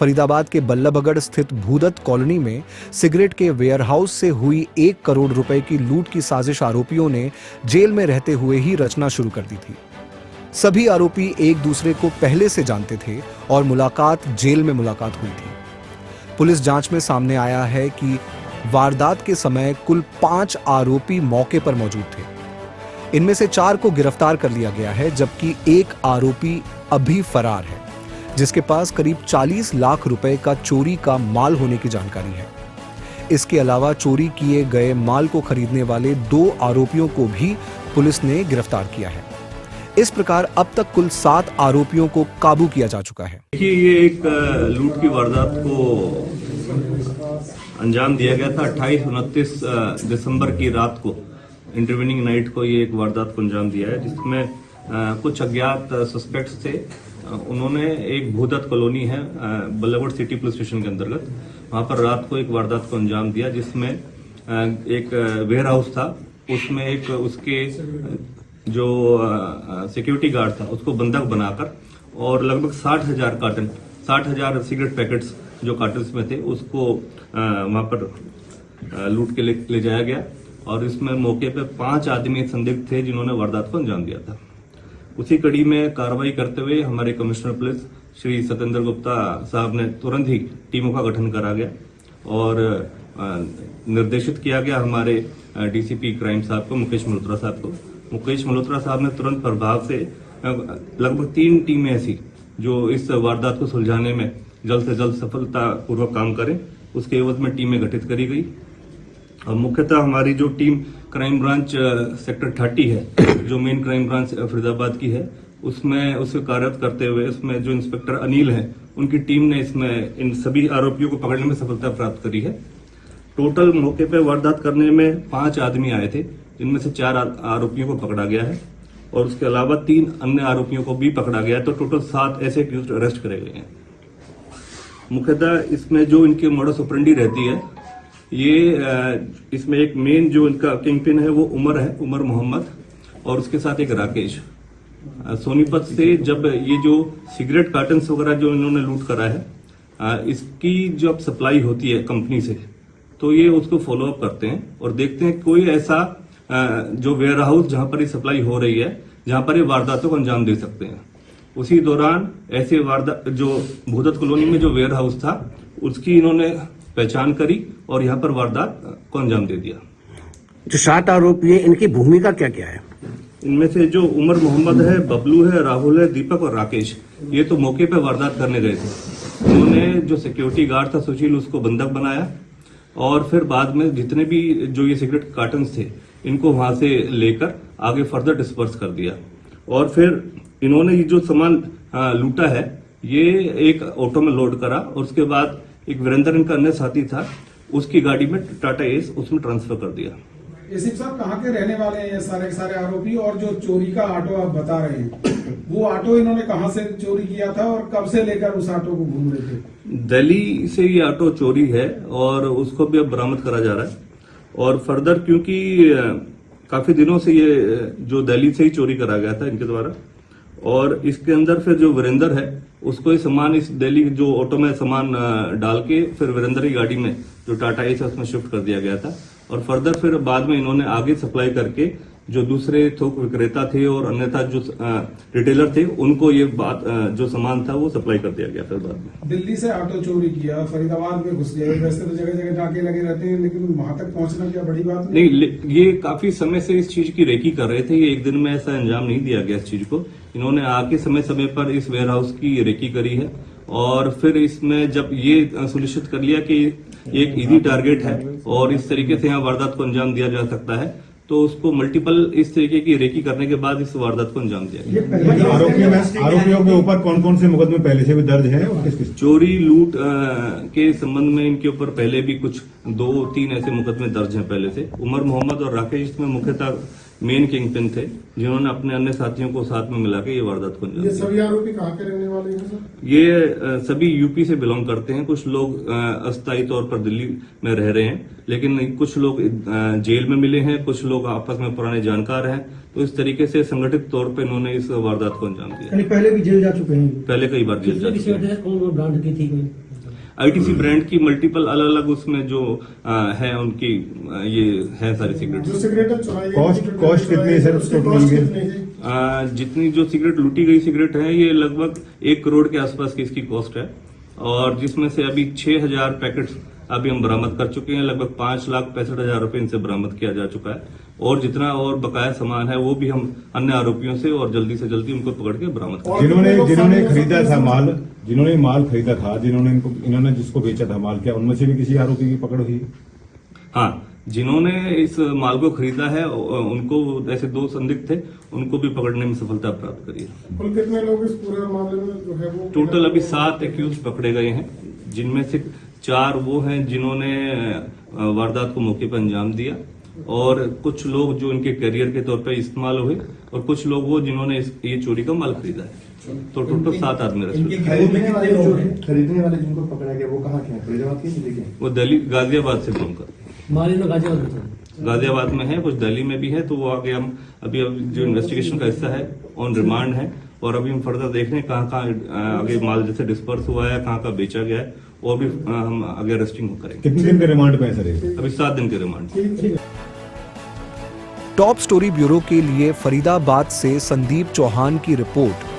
फरीदाबाद के बल्लभगढ़ स्थित भूदत्त कॉलोनी में सिगरेट के वेयरहाउस से हुई 1 करोड़ रुपए की लूट की साजिश आरोपियों ने जेल में रहते हुए ही रचना शुरू कर दी थी। सभी आरोपी एक दूसरे को पहले से जानते थे और मुलाकात जेल में मुलाकात हुई थी। पुलिस जांच में सामने आया है कि वारदात के समय कुल 5 आरोपी मौके पर मौजूद थे। इनमें से 4 को गिरफ्तार कर लिया गया है, जबकि एक आरोपी अभी फरार है, जिसके पास करीब 40 लाख रुपए का चोरी का माल होने की जानकारी है। इसके अलावा चोरी किए गए माल को खरीदने वाले 2 आरोपियों को भी पुलिस ने गिरफ्तार किया है। इस प्रकार अब तक कुल 7 आरोपियों को काबू किया जा चुका है। देखिए, ये एक लूट की वारदात को अंजाम दिया गया था। 28-29 दिसंबर की रात को, इंटरवेनिंग नाइट को, ये एक वारदात को अंजाम दिया है, जिसमें कुछ अज्ञात सस्पेक्ट्स थे। उन्होंने एक भूदत्त कॉलोनी है बल्लभगढ़ सिटी पुलिस स्टेशन के अंतर्गत, वहां पर रात को एक वारदात को अंजाम दिया, जिसमें एक वेयर हाउस था। उसमें एक उसके जो सिक्योरिटी गार्ड था उसको बंधक बनाकर और लगभग 60,000 सिगरेट पैकेट्स जो कार्टन्स में थे उसको वहां पर लूट के ले जाया गया। और इसमें मौके पे 5 आदमी संदिग्ध थे जिन्होंने वारदात को अंजाम दिया था। उसी कड़ी में कार्रवाई करते हुए हमारे कमिश्नर पुलिस श्री सत्येंद्र गुप्ता साहब ने तुरंत ही टीमों का गठन करा गया और निर्देशित किया गया हमारे डीसीपी क्राइम साहब को, मुकेश मल्होत्रा साहब को। मुकेश मल्होत्रा साहब ने तुरंत प्रभाव से लगभग 3 टीमें ऐसी जो इस वारदात को सुलझाने में जल्द से जल्द सफलतापूर्वक काम करें, उसके एवज में टीमें गठित करी गई। और मुख्यतः हमारी जो टीम क्राइम ब्रांच सेक्टर 30 है, जो मेन क्राइम ब्रांच फरीदाबाद की है, उसमें उसे कार्यरत करते हुए उसमें जो इंस्पेक्टर अनिल हैं, उनकी टीम ने इसमें इन सभी आरोपियों को पकड़ने में सफलता प्राप्त करी है। टोटल मौके पर वारदात करने में 5 आदमी आए थे, जिनमें से 4 आरोपियों को पकड़ा गया है और उसके अलावा 3 अन्य आरोपियों को भी पकड़ा गया है। तो टोटल 7 ऐसे एक्यूज्ड अरेस्ट करे गए हैं। मुख्यतः इसमें जो इनकी मोडस ऑपरेंडी रहती है, ये इसमें एक मेन जो इनका किंगपिन है वो उमर मोहम्मद, और उसके साथ एक राकेश। सोनीपत से जब ये जो सिगरेट कार्टन्स वगैरह जो इन्होंने लूट करा है, इसकी जब सप्लाई होती है कंपनी से, तो ये उसको फॉलो अप करते हैं और देखते हैं कोई ऐसा जो वेयर हाउस जहां पर ये सप्लाई हो रही है, जहां पर ये वारदातों को अंजाम दे सकते हैं। उसी दौरान ऐसे वारदात जो भूदत्त कॉलोनी में जो वेयर हाउस था उसकी इन्होंने पहचान करी और यहाँ पर वारदात को अंजाम दे दिया। जो 7 आरोपी है, इनकी भूमिका क्या क्या है? इनमें से जो उमर मोहम्मद है, बबलू है, राहुल है, दीपक और राकेश, ये तो मौके पे वारदात करने गए थे। उन्होंने जो सिक्योरिटी गार्ड था सुशील, उसको बंधक बनाया और फिर बाद में जितने भी जो ये सिगरेट कार्टन्स थे, इनको वहां से लेकर आगे फर्दर डिस्पर्स कर दिया। और फिर इन्होंने ये जो सामान लूटा है, ये एक ऑटो में लोड करा और उसके बाद एक वीरेंद्र इनका अन्य साथी था, उसकी गाड़ी में टाटा एस उसमें ट्रांसफर कर दिया। एसीपी साहब, कहाँ के रहने वाले हैं ये सारे आरोपी? और जो चोरी का ऑटो आप बता रहे हैं, वो ऑटो इन्होंने कहाँ से चोरी किया था और कब से लेकर उस ऑटो को घूम रहे थे? दिल्ली से ये ऑटो चोरी है और उसको भी अब बरामद करा जा रहा है। और फर्दर क्योंकि काफी दिनों से ये जो दिल्ली से ही चोरी करा गया था इनके द्वारा, और इसके अंदर फिर जो वीरेंद्र है उसको ये सामान इस दिल्ली जो ऑटो में सामान डाल के फिर वीरेंद्र की गाड़ी में जो टाटा एस है उसमें शिफ्ट कर दिया गया था। और फर्दर फिर बाद में इन्होंने आगे सप्लाई करके जो दूसरे थोक विक्रेता थे और अन्यथा जो रिटेलर थे, उनको ये बात जो सामान था वो सप्लाई कर दिया गया था। बाद में दिल्ली से ऑटो चोरी किया, फरीदाबाद में घुस गए। वैसे तो जगह जगह डाके लगे रहते हैं, लेकिन वहां तक पहुंचना क्या बड़ी बात नहीं। ये काफी समय से इस चीज की रेकी कर रहे थे, ये एक दिन में ऐसा अंजाम नहीं दिया गया इस चीज को। इन्होंने आके समय समय पर इस वेयर हाउस की रेकी करी है और फिर इसमें जब ये सुनिश्चित कर लिया कि एक इजी टारगेट है और इस तरीके से यहाँ वारदात को अंजाम दिया जा सकता है, तो उसको मल्टीपल इस तरीके की रेकी करने के बाद इस वारदात को अंजाम दिया गया। आरोपियों के ऊपर कौन कौन से मुकदमे पहले से भी दर्ज है? चोरी लूट के संबंध में इनके ऊपर पहले भी कुछ 2-3 ऐसे मुकदमे दर्ज हैं पहले से। उमर मोहम्मद और राकेश इसमें मुख्यतः मेन किंगपिन थे, जिन्होंने अपने अन्य साथियों को साथ में मिला के ये वारदात को अंजाम दिया। ये सभी आरोपी कहाँ के रहने वाले हैं सर? ये सभी यूपी से बिलोंग करते हैं। कुछ लोग अस्थायी तौर पर दिल्ली में रह रहे हैं, लेकिन कुछ लोग जेल में मिले हैं, कुछ लोग आपस में पुराने जानकार हैं। तो इस तरीके से संगठित तौर पर इन्होंने इस वारदात को अंजाम दिया। पहले भी जेल जा चुके हैं? पहले कई बार जेल जा चुके हैं। आईटीसी ब्रांड की मल्टीपल अलग अलग उसमें जो है उनकी ये है सारी सिगरेट। जो सिगरेट चुराई गई, कॉस्ट कितनी है सर उसको कॉस्ट टोटल कितनी है? जितनी जो सिगरेट लूटी गई सिगरेट है ये लगभग 1 करोड़ के आसपास की इसकी कॉस्ट है, और जिसमें से अभी 6000 पैकेट्स अभी हम बरामद कर चुके हैं। लगभग 5,65,000 रुपए इनसे बरामद किया जा चुका है, और जितना और बकाया सामान है वो भी हम अन्य आरोपियों से और जल्दी से जल्दी उनको पकड़ के बरामद कर। जिन्होंने खरीदा था माल, जिन्होंने माल खरीदा था, इन्होंने जिसको बेचा था माल, क्या उनमें से भी किसी आरोपी की पकड़ हुई? हाँ, जिन्होंने इस माल को खरीदा है उनको, ऐसे 2 संदिग्ध थे, उनको भी पकड़ने में सफलता प्राप्त करी है। कुल कितने लोग इस पूरे मामले में जो है वो टोटल अभी 7 एक्यूज पकड़े गए हैं, जिनमें से 4 वो हैं जिन्होंने वारदात को मौके पर अंजाम दिया, और कुछ लोग जो इनके करियर के तौर पर इस्तेमाल हुए, और कुछ लोग वो जिन्होंने ये चोरी का माल खरीदा है। तो टोटल 7 आदमी अरेस्ट हुए। खरीदने वाले जिनको पकड़ा गया वो कहाँ के हैं? फरीदाबाद के जिले के? वो दिल्ली गाजियाबाद से बिलोंग करते हैं। गाजियाबाद में है, कुछ दिल्ली में भी है, तो वो आगे हम अभी जो इन्वेस्टिगेशन का हिस्सा है ऑन रिमांड है, और अभी हम फर्दर देख रहे हैं कहाँ कहाँ आगे माल जैसे डिस्पर्स हुआ है, कहाँ कहाँ बेचा गया है, और भी हम आगे अरेस्टिंग करेंगे। कितने दिन के रिमांड पे है सर ये? अभी 7 दिन के रिमांड। टॉप स्टोरी ब्यूरो के लिए फरीदाबाद से संदीप चौहान की रिपोर्ट।